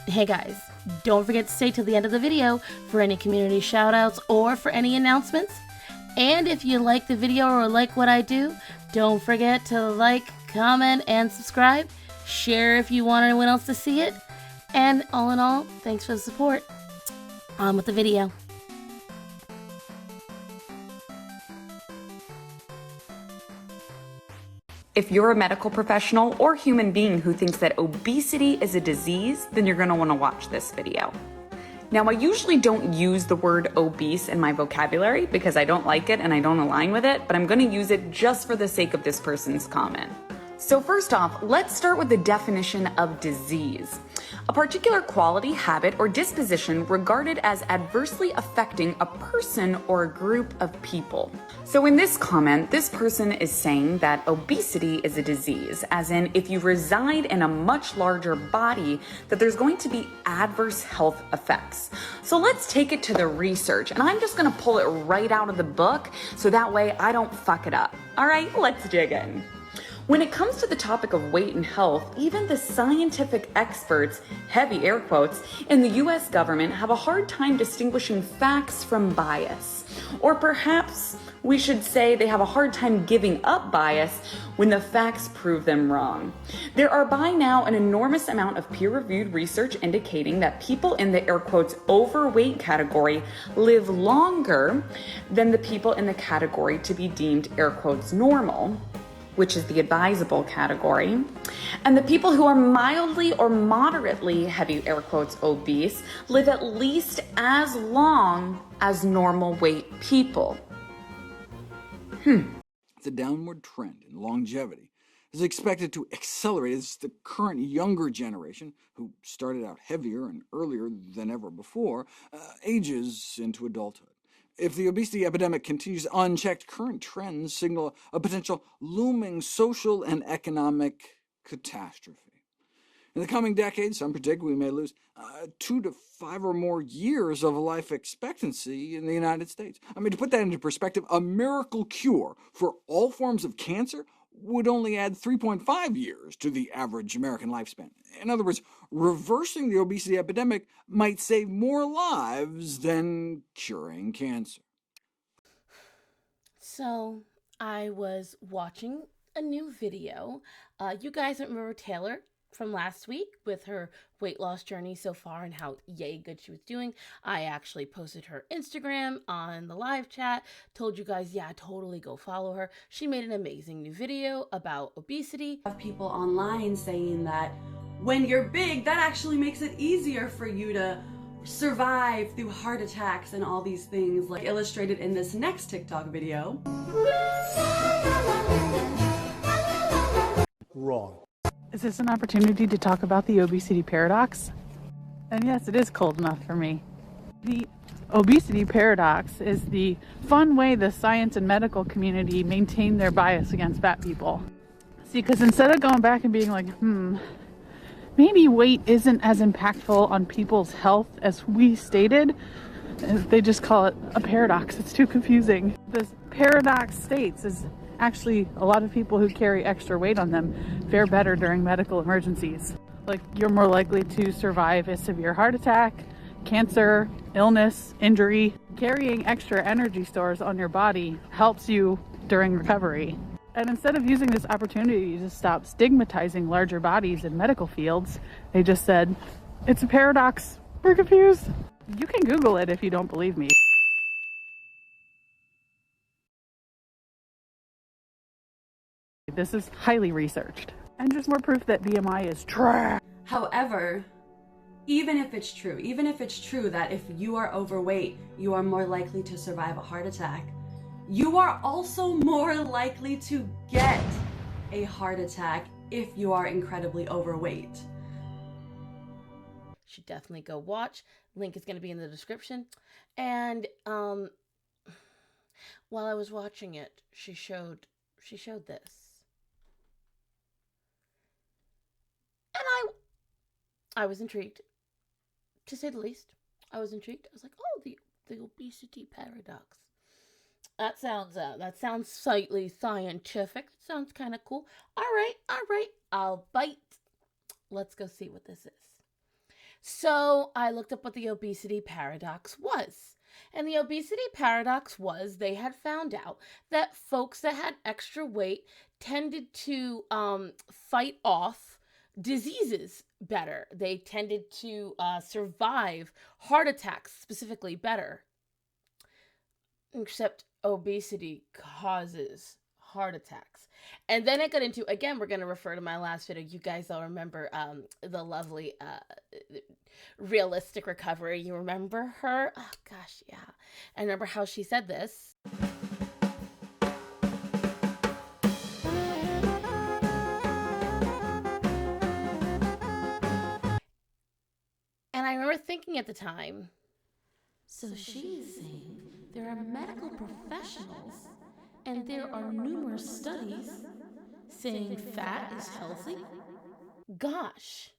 Hey guys, don't forget to stay till the end of the video for any community shoutouts or for any announcements. And if you like the video or like what I do, don't forget to like, comment, and subscribe. Share if you want anyone else to see it. And all in all, thanks for the support. On with the video. If you're a medical professional or human being who thinks that obesity is a disease, then you're going to want to watch this video. Now, I usually don't use the word obese in my vocabulary because I don't like it and I don't align with it, but I'm going to use it just for the sake of this person's comment. So first off, let's start with the definition of disease. A particular quality, habit, or disposition regarded as adversely affecting a person or a group of people. So in this comment, this person is saying that obesity is a disease, as in if you reside in a much larger body, that there's going to be adverse health effects. So let's take it to the research, and I'm just gonna pull it right out of the book so that way I don't fuck it up. All right, let's dig in. When it comes to the topic of weight and health, even the scientific experts, heavy air quotes, in the US government have a hard time distinguishing facts from bias. Or perhaps we should say they have a hard time giving up bias when the facts prove them wrong. There are by now an enormous amount of peer-reviewed research indicating that people in the air quotes overweight category live longer than the people in the category to be deemed air quotes normal, which is the advisable category. And the people who are mildly or moderately, heavy air quotes, obese, live at least as long as normal weight people. The downward trend in longevity is expected to accelerate as the current younger generation, who started out heavier and earlier than ever before, ages into adulthood. If the obesity epidemic continues unchecked, current trends signal a potential looming social and economic catastrophe. In the coming decades, some predict we may lose 2 to 5 or more years of life expectancy in the United States. I mean, to put that into perspective, a miracle cure for all forms of cancer would only add 3.5 years to the average American lifespan. In other words, reversing the obesity epidemic might save more lives than curing cancer. So, I was watching a new video. You guys remember Taylor from last week with her weight loss journey so far and how yay good she was doing. I actually posted her Instagram on the live chat, told you guys, yeah, totally go follow her. She made an amazing new video about obesity. Have people online saying that when you're big, that actually makes it easier for you to survive through heart attacks and all these things, like illustrated in this next TikTok video. Wrong. Is this an opportunity to talk about the obesity paradox? And yes, it is cold enough for me. The obesity paradox is the fun way the science and medical community maintain their bias against fat people. See, because instead of going back and being like, maybe weight isn't as impactful on people's health as we stated, they just call it a paradox. It's too confusing. This paradox states is actually a lot of people who carry extra weight on them fare better during medical emergencies. Like, you're more likely to survive a severe heart attack, cancer, illness, injury. Carrying extra energy stores on your body helps you during recovery. And instead of using this opportunity to stop stigmatizing larger bodies in medical fields, they just said, it's a paradox, we're confused. You can Google it if you don't believe me. This is highly researched. And just more proof that BMI is trash. However, even if it's true that if you are overweight, you are more likely to survive a heart attack, you are also more likely to get a heart attack if you are incredibly overweight. Should definitely go watch. Link is going to be in the description. And while I was watching it, she showed this. And I was intrigued, to say the least. I was intrigued. I was like, oh, the obesity paradox. That sounds slightly scientific. It sounds kind of cool. All right, I'll bite. Let's go see what this is. So I looked up what the obesity paradox was. And the obesity paradox was they had found out that folks that had extra weight tended to fight off diseases better. They tended to survive heart attacks specifically better. Except obesity causes heart attacks. And then I got into, again, we're going to refer to my last video. You guys all remember the lovely realistic recovery. You remember her? Oh, gosh, yeah. I remember how she said this. And I remember thinking at the time, so she's saying there are medical professionals and there are numerous studies saying fat is healthy? Gosh,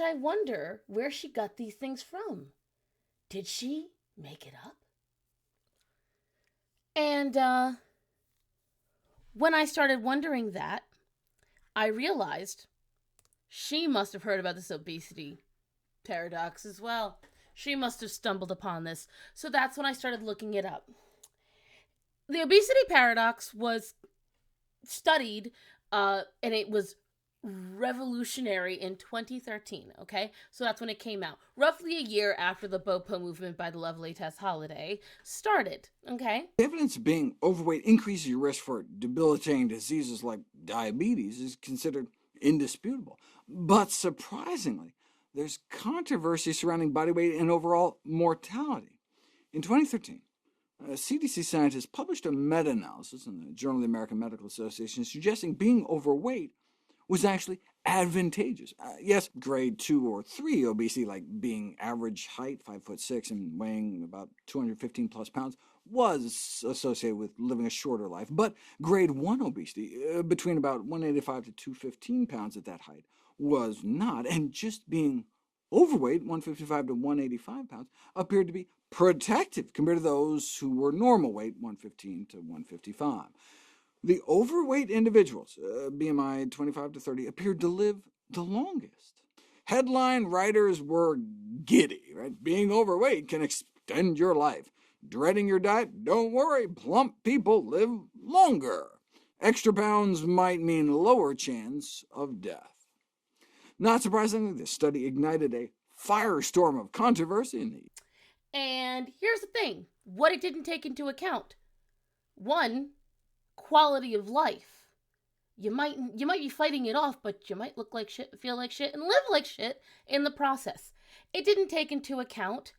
I wonder where she got these things from. Did she make it up? And when I started wondering that, I realized she must have heard about this obesity paradox as well. She must have stumbled upon this. So that's when I started looking it up. The obesity paradox was studied, and it was revolutionary in 2013, okay? So that's when it came out. Roughly a year after the BOPO movement by the lovely Tess Holliday started, okay? Evidence of being overweight increases your risk for debilitating diseases like diabetes is considered indisputable. But surprisingly, there's controversy surrounding body weight and overall mortality. In 2013, CDC scientists published a meta-analysis in the Journal of the American Medical Association suggesting being overweight was actually advantageous. Yes, grade 2 or 3 obesity, like being average height, 5'6", and weighing about 215 plus pounds, was associated with living a shorter life. But grade 1 obesity, between about 185 to 215 pounds at that height, was not, and just being overweight, 155 to 185 pounds, appeared to be protective compared to those who were normal weight, 115 to 155. The overweight individuals, BMI 25 to 30, appeared to live the longest. Headline writers were giddy, right? Being overweight can extend your life. Dreading your diet? Don't worry, plump people live longer. Extra pounds might mean lower chance of death. Not surprisingly, this study ignited a firestorm of controversy in the... And here's the thing, what it didn't take into account. One, quality of life. You might be fighting it off, but you might look like shit, feel like shit, and live like shit in the process. It didn't take into account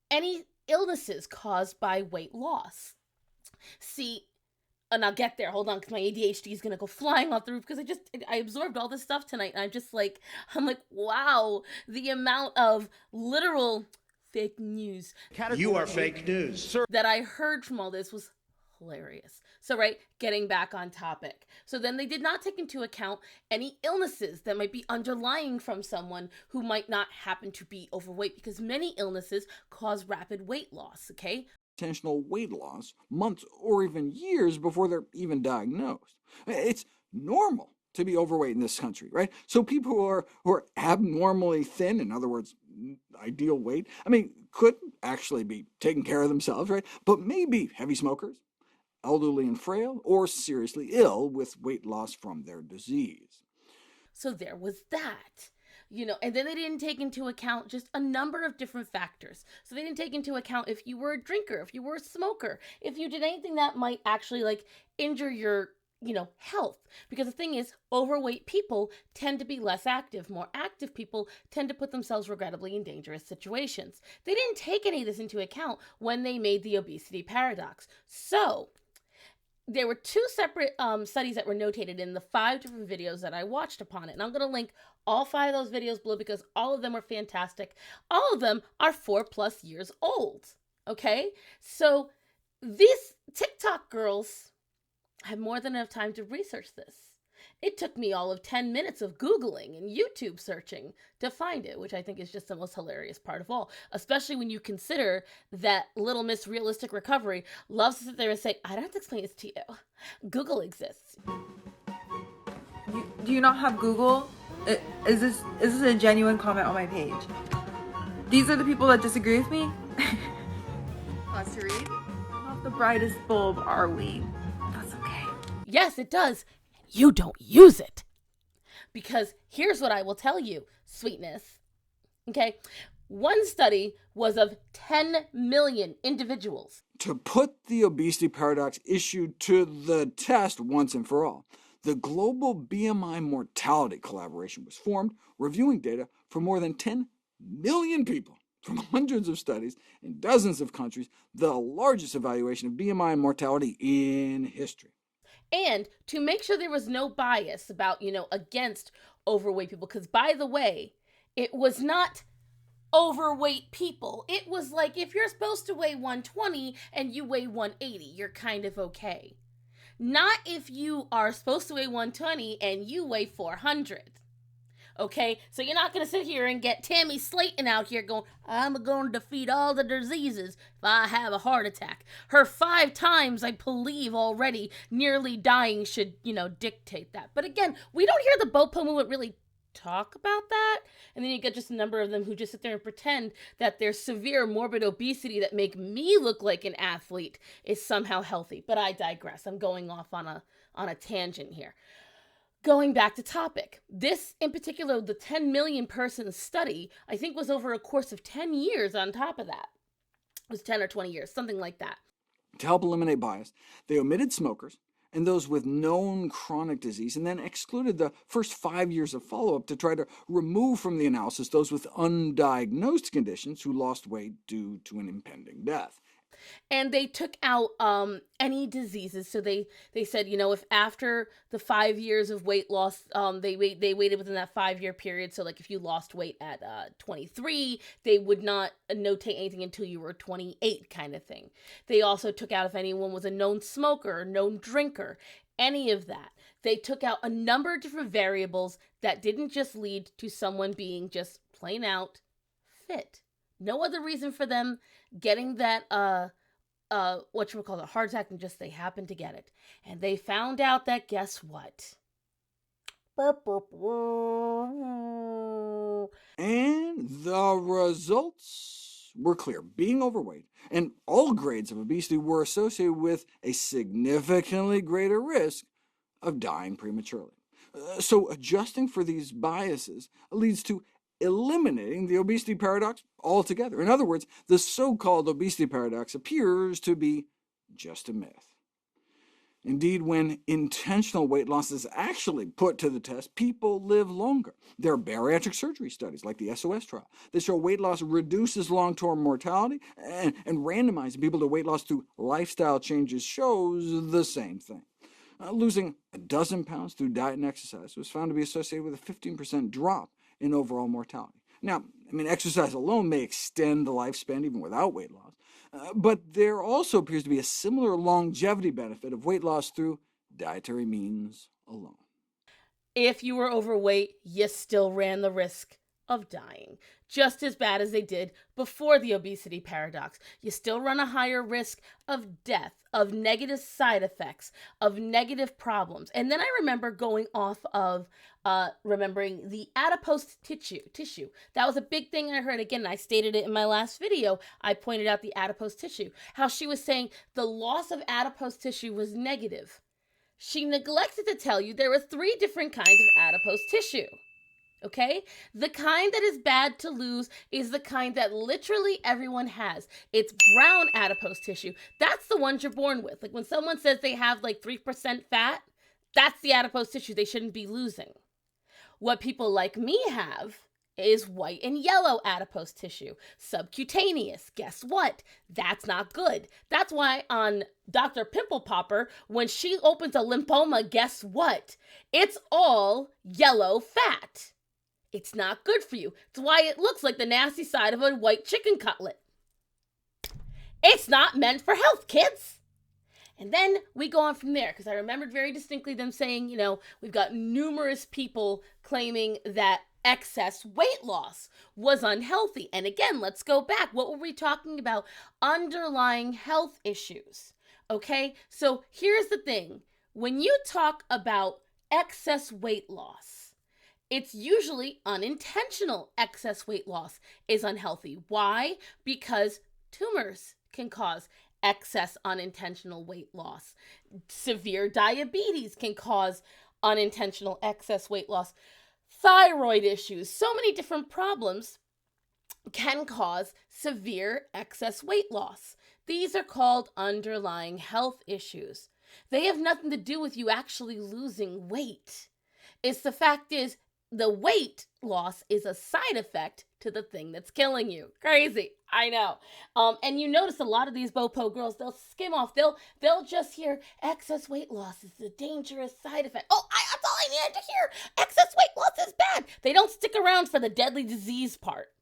any illnesses caused by weight loss. See, and I'll get there, hold on, because my ADHD is going to go flying off the roof, because I absorbed all this stuff tonight, and I'm like, wow, the amount of literal fake news. You are fake news. Sir. That I heard from all this was hilarious. So, right, getting back on topic. So then they did not take into account any illnesses that might be underlying from someone who might not happen to be overweight, because many illnesses cause rapid weight loss, okay? Intentional weight loss months or even years before they're even diagnosed. It's normal to be overweight in this country, right? So people who are abnormally thin, in other words, ideal weight, could actually be taking care of themselves, right? But maybe heavy smokers, elderly and frail, or seriously ill with weight loss from their disease. So there was that. And then they didn't take into account just a number of different factors. So they didn't take into account if you were a drinker, if you were a smoker, if you did anything that might actually injure your, health. Because the thing is, overweight people tend to be less active. More active people tend to put themselves regrettably in dangerous situations. They didn't take any of this into account when they made the obesity paradox. So there were 2 separate studies that were notated in the 5 different videos that I watched upon it. And I'm going to link all 5 of those videos below because all of them are fantastic. All of them are 4+ years old, okay? So these TikTok girls have more than enough time to research this. It took me all of 10 minutes of Googling and YouTube searching to find it, which I think is just the most hilarious part of all, especially when you consider that Little Miss Realistic Recovery loves to sit there and say, I don't have to explain this to you. Google exists. Do you not have Google? Is this a genuine comment on my page? These are the people that disagree with me? Want to read? Not the brightest bulb, are we? That's okay. Yes, it does. You don't use it. Because here's what I will tell you, sweetness. Okay? One study was of 10 million individuals. To put the obesity paradox issue to the test once and for all, the Global BMI Mortality Collaboration was formed, reviewing data for more than 10 million people from hundreds of studies in dozens of countries, the largest evaluation of BMI mortality in history. And to make sure there was no bias about, against overweight people, because by the way, it was not overweight people. It was like if you're supposed to weigh 120 and you weigh 180, you're kind of okay. Not if you are supposed to weigh 120 and you weigh 400. Okay, so you're not going to sit here and get Tammy Slayton out here going, I'm going to defeat all the diseases if I have a heart attack. Her 5 times, I believe, already nearly dying should, dictate that. But again, we don't hear the BOPO movement really talk about that. And then you get just a number of them who just sit there and pretend that their severe morbid obesity that make me look like an athlete is somehow healthy. But I digress. I'm going off on a tangent here. Going back to topic, this in particular, the 10 million person study, I think was over a course of 10 years on top of that. It was 10 or 20 years, something like that. To help eliminate bias, they omitted smokers and those with known chronic disease, and then excluded the first 5 years of follow-up to try to remove from the analysis those with undiagnosed conditions who lost weight due to an impending death. And they took out any diseases. So they said, if after the 5 years of weight loss, they waited within that 5-year period. So like if you lost weight at 23, they would not notate anything until you were 28 kind of thing. They also took out if anyone was a known smoker, known drinker, any of that. They took out a number of different variables that didn't just lead to someone being just plain out fit. No other reason for them getting that heart attack, and just they happened to get it. And they found out that, guess what? And the results were clear. Being overweight and all grades of obesity were associated with a significantly greater risk of dying prematurely. So adjusting for these biases leads to eliminating the obesity paradox altogether. In other words, the so-called obesity paradox appears to be just a myth. Indeed, when intentional weight loss is actually put to the test, people live longer. There are bariatric surgery studies, like the SOS trial, that show weight loss reduces long-term mortality, and randomizing people to weight loss through lifestyle changes shows the same thing. Losing a dozen pounds through diet and exercise was found to be associated with a 15% drop in overall mortality. Now, exercise alone may extend the lifespan even without weight loss, but there also appears to be a similar longevity benefit of weight loss through dietary means alone. If you were overweight, you still ran the risk of dying, just as bad as they did before the obesity paradox. You still run a higher risk of death, of negative side effects, of negative problems. And then I remember going off of remembering the adipose tissue. That was a big thing I heard. Again, I stated it in my last video. I pointed out the adipose tissue, how she was saying the loss of adipose tissue was negative. She neglected to tell you there were 3 different kinds of adipose tissue. Okay? The kind that is bad to lose is the kind that literally everyone has. It's brown adipose tissue. That's the ones you're born with. Like when someone says they have like 3% fat, that's the adipose tissue they shouldn't be losing. What people like me have is white and yellow adipose tissue, subcutaneous. Guess what? That's not good. That's why on Dr. Pimple Popper, when she opens a lymphoma, guess what? It's all yellow fat. It's not good for you. It's why it looks like the nasty side of a white chicken cutlet. It's not meant for health, kids. And then we go on from there, because I remembered very distinctly them saying, we've got numerous people claiming that excess weight loss was unhealthy. And again, let's go back. What were we talking about? Underlying health issues. Okay? So here's the thing. When you talk about excess weight loss, It's usually unintentional excess weight loss is unhealthy. Why? Because tumors can cause excess unintentional weight loss. Severe diabetes can cause unintentional excess weight loss. Thyroid issues, so many different problems can cause severe excess weight loss. These are called underlying health issues. They have nothing to do with you actually losing weight. The fact is, the weight loss is a side effect to the thing that's killing you. Crazy, I know. And you notice a lot of these BOPO girls, they'll skim off. They'll just hear excess weight loss is a dangerous side effect. That's all I needed to hear. Excess weight loss is bad. They don't stick around for the deadly disease part.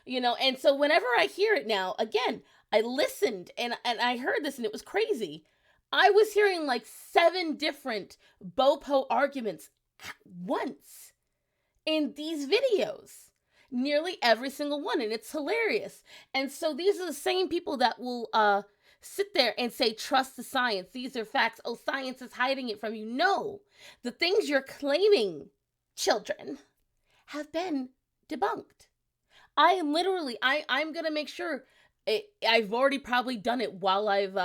And so whenever I hear it now, again, I listened and I heard this and it was crazy. I was hearing like 7 different BOPO arguments at once in these videos. Nearly every single one, and it's hilarious. And so these are the same people that will sit there and say, trust the science. These are facts. Oh, science is hiding it from you. No, the things you're claiming, children, have been debunked. I'm going to make sure, I've already probably done it while I've,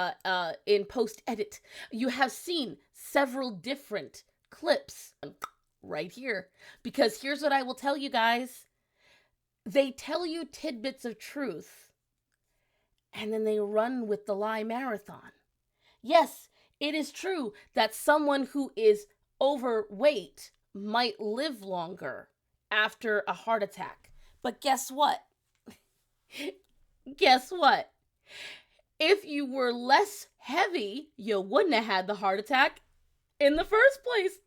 in post-edit. You have seen several different clips right here. Because here's what I will tell you guys. They tell you tidbits of truth, and then they run with the lie marathon. Yes, it is true that someone who is overweight might live longer after a heart attack. But guess what? Guess what? If you were less heavy, you wouldn't have had the heart attack in the first place.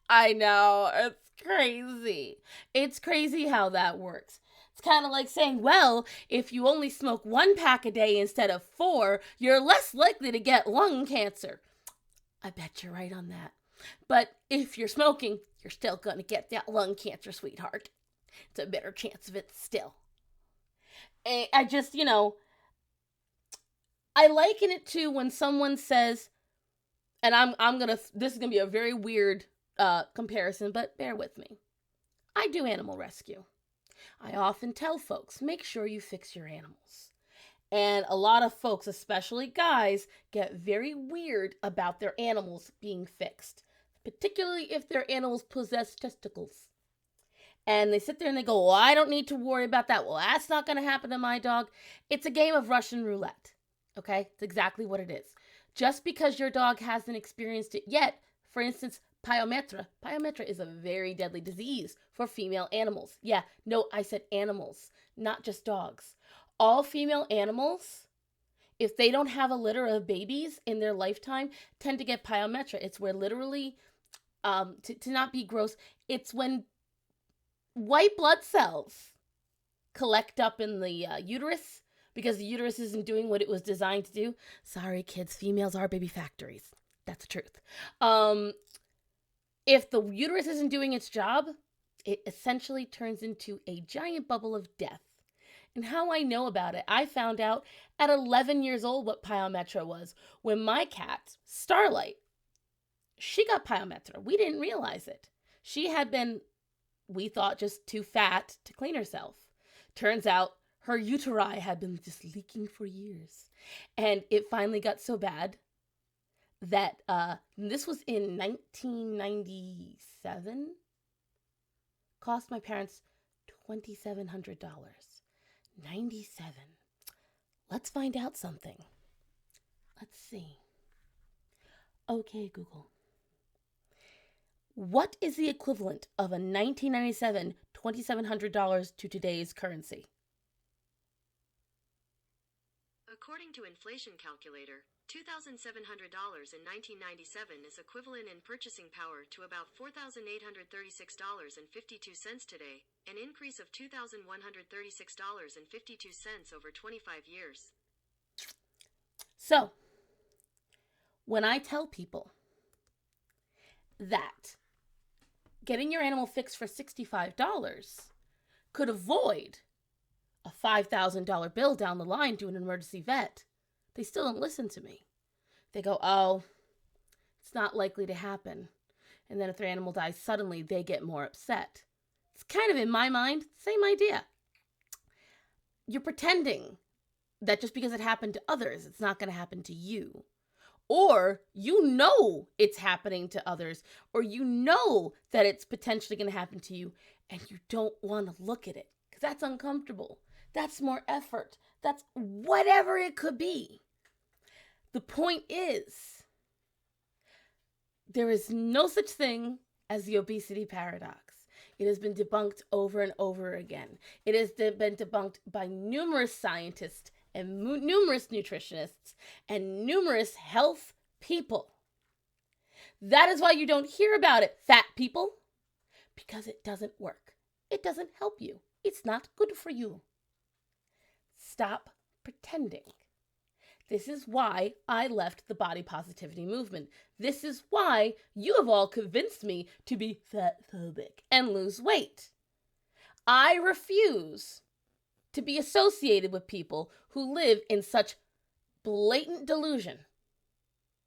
I know, it's crazy. It's crazy how that works. It's kind of like saying, well, if you only smoke 1 pack a day instead of 4, you're less likely to get lung cancer. I bet you're right on that. But if you're smoking, you're still going to get that lung cancer, sweetheart. It's a better chance of it still. I just, I liken it to when someone says, and this is going to be a very weird comparison, but bear with me. I do animal rescue. I often tell folks, make sure you fix your animals. And a lot of folks, especially guys, get very weird about their animals being fixed, particularly if their animals possess testicles. And they sit there and they go, well, I don't need to worry about that. Well, that's not going to happen to my dog. It's a game of Russian roulette. Okay? It's exactly what it is. Just because your dog hasn't experienced it yet, for instance, pyometra is a very deadly disease for female animals. Yeah, no, I said animals, not just dogs. All female animals, if they don't have a litter of babies in their lifetime, tend to get pyometra. It's where literally, to not be gross, it's when white blood cells collect up in the uterus because the uterus isn't doing what it was designed to do. Sorry, kids, females are baby factories. That's the truth. If the uterus isn't doing its job, it essentially turns into a giant bubble of death. And how I know about it, I found out at 11 years old what pyometra was when my cat, Starlight, she got pyometra. We didn't realize it. She had been, we thought, just too fat to clean herself. Turns out her uteri had been just leaking for years. And it finally got so bad that this was in 1997, cost my parents $2,700. 97. Let's find out something. Let's see. Okay, Google. What is the equivalent of a 1997 $2,700 to today's currency? According to Inflation Calculator, $2,700 in 1997 is equivalent in purchasing power to about $4,836.52 today, an increase of $2,136.52 over 25 years. So, when I tell people that getting your animal fixed for $65 could avoid a $5,000 bill down the line to an emergency vet, they still don't listen to me. They go, oh, it's not likely to happen. And then if their animal dies suddenly, they get more upset. It's kind of, in my mind, same idea. You're pretending that just because it happened to others, it's not going to happen to you. Or you know it's happening to others, or you know that it's potentially going to happen to you, and you don't want to look at it because that's uncomfortable. That's more effort. That's whatever it could be. The point is, there is no such thing as the obesity paradox. It has been debunked over and over again. It has been debunked by numerous scientists and numerous nutritionists and numerous health people. That is why you don't hear about it, fat people, because it doesn't work. It doesn't help you. It's not good for you. Stop pretending. This is why I left the body positivity movement. This is why you have all convinced me to be fat phobic and lose weight. I refuse to be associated with people who live in such blatant delusion,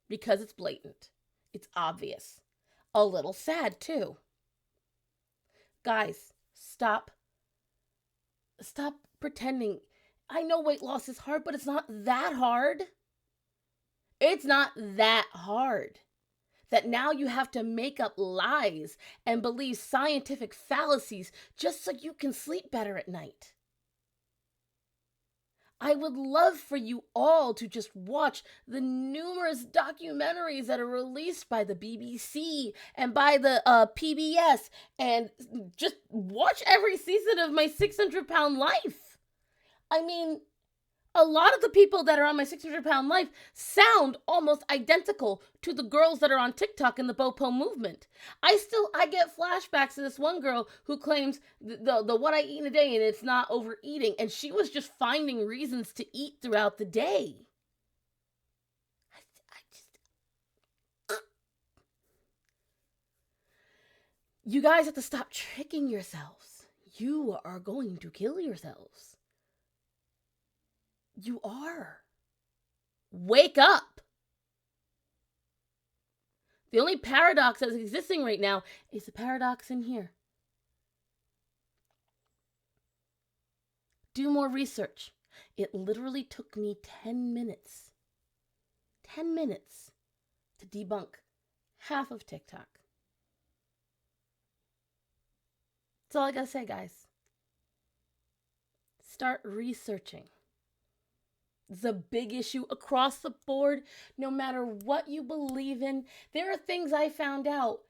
because it's blatant. It's obvious. A little sad, too. Guys, stop pretending. I know weight loss is hard, but it's not that hard. It's not that hard. That now you have to make up lies and believe scientific fallacies just so you can sleep better at night. I would love for you all to just watch the numerous documentaries that are released by the BBC and by the PBS, and just watch every season of My 600-Pound Life. I mean, a lot of the people that are on My 600-Pound Life sound almost identical to the girls that are on TikTok in the BOPO movement. I get flashbacks to this one girl who claims the what I eat in a day and it's not overeating, and she was just finding reasons to eat throughout the day. You guys have to stop tricking yourselves. You are going to kill yourselves. You are. Wake up. The only paradox that is existing right now is the paradox in here. Do more research. It literally took me 10 minutes. 10 minutes to debunk half of TikTok. That's all I gotta say, guys. Start researching. It's a big issue across the board, no matter what you believe in. There are things I found out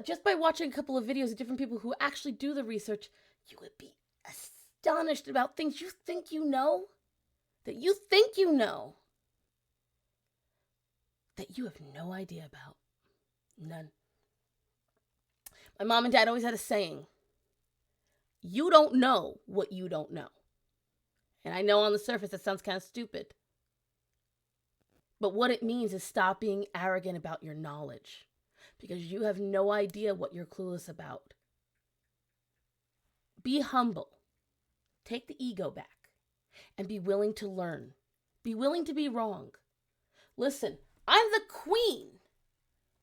just by watching a couple of videos of different people who actually do the research. You would be astonished about things you think you know, that you think you know, that you have no idea about. None. My mom and dad always had a saying, you don't know what you don't know. And I know on the surface that sounds kind of stupid. But what it means is stop being arrogant about your knowledge, because you have no idea what you're clueless about. Be humble. Take the ego back and be willing to learn. Be willing to be wrong. Listen, I'm the queen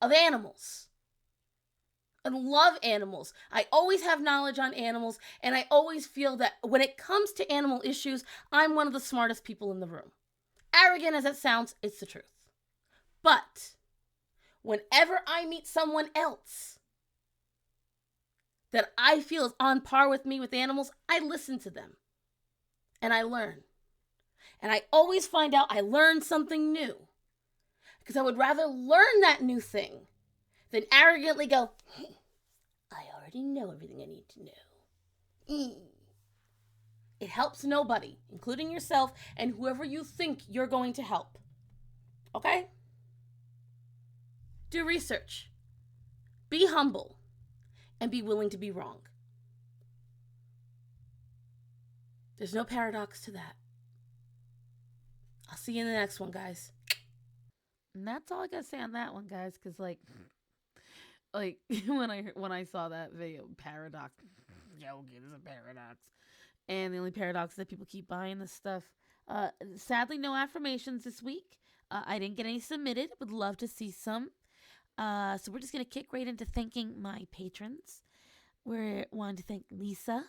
of animals. I love animals. I always have knowledge on animals, and I always feel that when it comes to animal issues, I'm one of the smartest people in the room. Arrogant as it sounds, it's the truth. But whenever I meet someone else that I feel is on par with me with animals, I listen to them and I learn. And I always find out I learned something new, because I would rather learn that new thing than arrogantly go, I already know everything I need to know. It helps nobody, including yourself and whoever you think you're going to help. Okay? Do research. Be humble. And be willing to be wrong. There's no paradox to that. I'll see you in the next one, guys. And that's all I gotta say on that one, guys, because like when I saw that video, paradox, okay, there's a paradox, and the only paradox is that people keep buying this stuff. Sadly, no affirmations this week. I didn't get any submitted. Would love to see some. So we're just gonna kick right into thanking my patrons. We want to thank Lisa,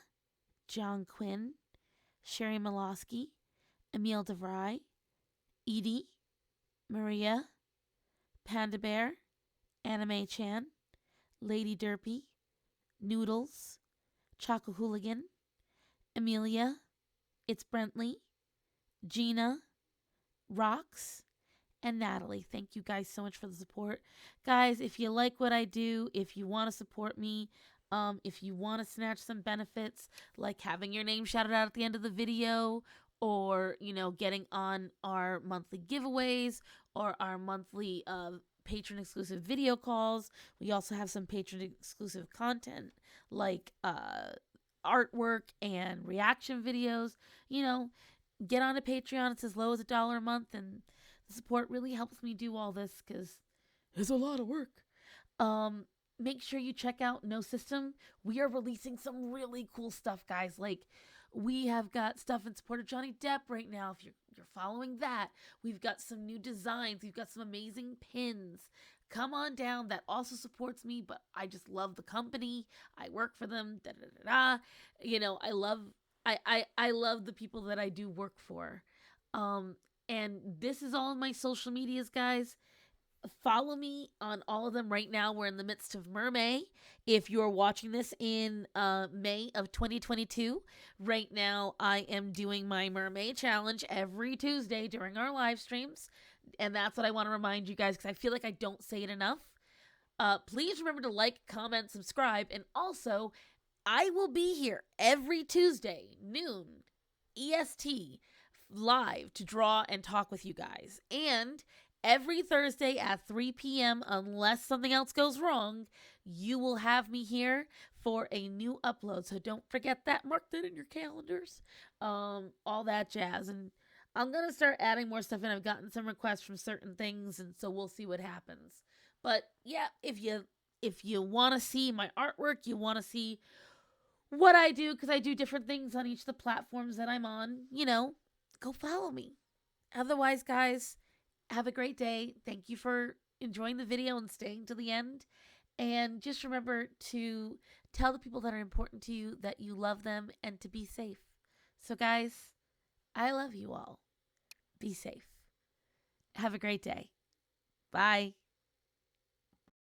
John Quinn, Sherry Malosky, Emile DeVry, Edie, Maria, Panda Bear, Anime Chan, Lady Derpy, Noodles, Choco Hooligan, Amelia, It's Brentley, Gina, Rox, and Natalie. Thank you guys so much for the support. Guys, if you like what I do, if you want to support me, if you want to snatch some benefits, like having your name shouted out at the end of the video, or, getting on our monthly giveaways, or our monthly patron exclusive video calls. We also have some patron exclusive content, like artwork and reaction videos. Get on to Patreon. It's as low as $1 a month, and the support really helps me do all this because it's a lot of work. Make sure you check out No System. We are releasing some really cool stuff, guys. Like, we have got stuff in support of Johnny Depp right now. If you're following that, we've got some new designs. We've got some amazing pins. Come on down. That also supports me, but I just love the company. I work for them. I love the people that I do work for. And this is all in my social medias, guys. Follow me on all of them right now. We're in the midst of Mermay. If you're watching this in May of 2022, right now I am doing my Mermay challenge every Tuesday during our live streams. And that's what I want to remind you guys, because I feel like I don't say it enough. Please remember to like, comment, subscribe. And also, I will be here every Tuesday, noon, EST, live to draw and talk with you guys. And every Thursday at 3 p.m., unless something else goes wrong, you will have me here for a new upload. So don't forget that. Mark that in your calendars. All that jazz. And I'm going to start adding more stuff in. I've gotten some requests from certain things, and so we'll see what happens. But yeah, if you want to see my artwork, you want to see what I do, because I do different things on each of the platforms that I'm on, go follow me. Otherwise, guys, have a great day. Thank you for enjoying the video and staying to the end. And just remember to tell the people that are important to you that you love them and to be safe. So, guys, I love you all. Be safe. Have a great day. Bye.